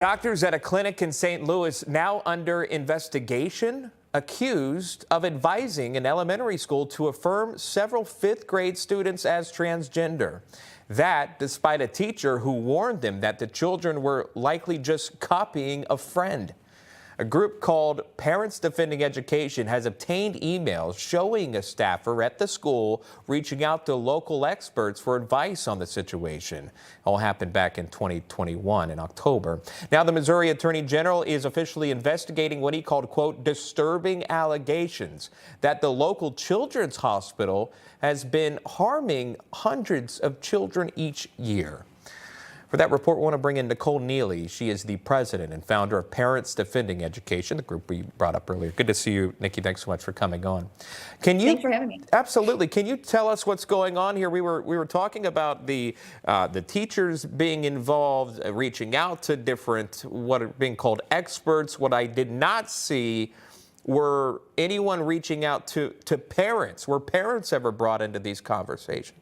Doctors at a clinic in St. Louis now under investigation, accused of advising an elementary school to affirm several fifth grade students as transgender. That despite a teacher who warned them that the children were likely just copying a friend. A group called Parents Defending Education has obtained emails showing a staffer at the school reaching out to local experts for advice on the situation. All happened back in 2021 in October. Now the Missouri Attorney General is officially investigating what he called, quote, disturbing allegations that the local children's hospital has been harming hundreds of children each year. For that report, we want to bring in Nicole Neily. She is the president and founder of Parents Defending Education, the group we brought up earlier. Good to see you, Nikki. Thanks so much for coming on. Thanks for having me. Absolutely. Can you tell us what's going on here? We were talking about the teachers being involved, reaching out to different, what are being called experts. What I did not see were anyone reaching out to parents. Were parents ever brought into these conversations?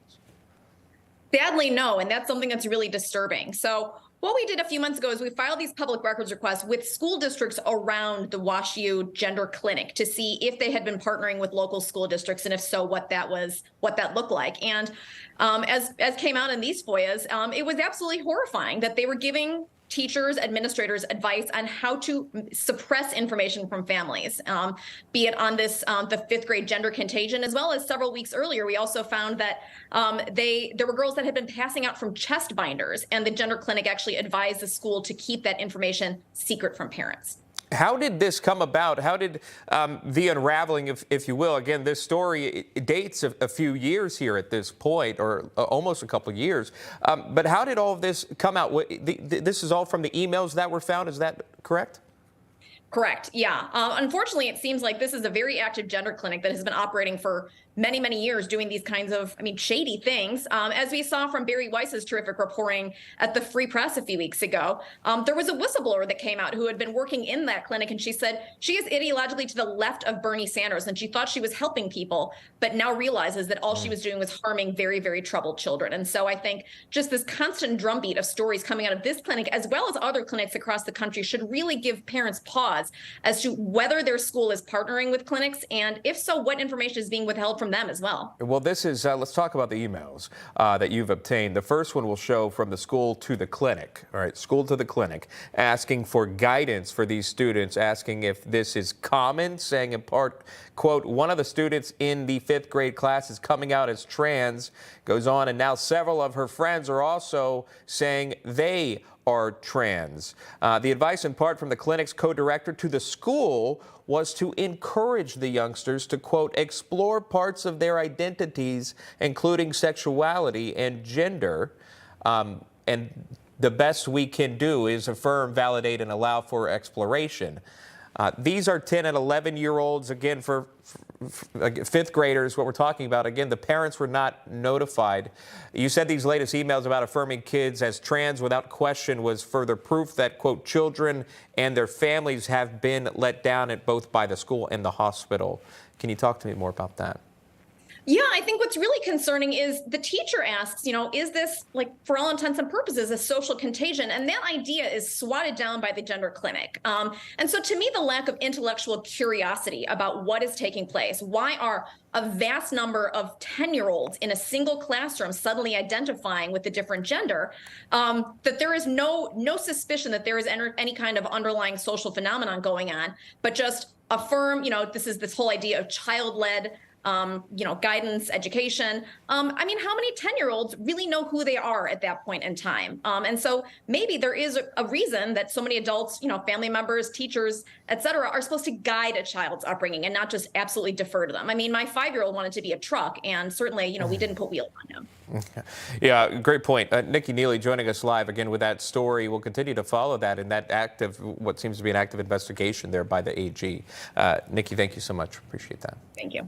Sadly, no, and that's something that's really disturbing. So what we did a few months ago is we filed these public records requests with school districts around the WashU Gender Clinic to see if they had been partnering with local school districts, and if so, what that looked like. And as came out in these FOIAs, it was absolutely horrifying that they were giving teachers, administrators advice on how to suppress information from families, be it on this the fifth grade gender contagion, as well as several weeks earlier, we also found that there were girls that had been passing out from chest binders, and the gender clinic actually advised the school to keep that information secret from parents. How did this come about? How did the unraveling, if you will, again, this story dates a few years here at this point, or almost a couple of years. But how did all of this come out? This is all from the emails that were found. Is that correct? Correct. Yeah. Unfortunately, it seems like this is a very active gender clinic that has been operating for many, many years, doing these kinds of, shady things. As we saw from Barry Weiss's terrific reporting at the Free Press a few weeks ago, there was a whistleblower that came out who had been working in that clinic, and she said she is ideologically to the left of Bernie Sanders, and she thought she was helping people, but now realizes that all she was doing was harming very, very troubled children. And so I think just this constant drumbeat of stories coming out of this clinic, as well as other clinics across the country, should really give parents pause as to whether their school is partnering with clinics, and if so, what information is being withheld from them as well. Well, this is, let's talk about the emails that you've obtained. The first one will show from the school to the clinic, all right, school to the clinic, asking for guidance for these students, asking if this is common, saying in part, quote, one of the students in the fifth grade class is coming out as trans, goes on, and now several of her friends are also saying they are trans. The advice in part from the clinic's co-director to the school was to encourage the youngsters to, quote, explore parts of their identities, including sexuality and gender. And the best we can do is affirm, validate, and allow for exploration. These are 10 and 11-year-olds, again, for fifth graders, what we're talking about. Again, the parents were not notified. You said these latest emails about affirming kids as trans without question was further proof that, quote, children and their families have been let down at both by the school and the hospital. Can you talk to me more about that? Yeah, I think what's really concerning is the teacher asks, is this, like, for all intents and purposes, a social contagion? And that idea is swatted down by the gender clinic. And so to me, the lack of intellectual curiosity about what is taking place, why are a vast number of 10-year-olds in a single classroom suddenly identifying with a different gender, that there is no suspicion that there is any kind of underlying social phenomenon going on, but just affirm, this whole idea of child-led guidance, education. How many 10-year-olds really know who they are at that point in time? And so maybe there is a reason that so many adults, family members, teachers, et cetera, are supposed to guide a child's upbringing and not just absolutely defer to them. My 5-year-old wanted to be a truck, and certainly, we didn't put wheels on him. Yeah, great point. Nicole Neily joining us live again with that story. We'll continue to follow that in that what seems to be an active investigation there by the AG. Nikki, thank you so much. Appreciate that. Thank you.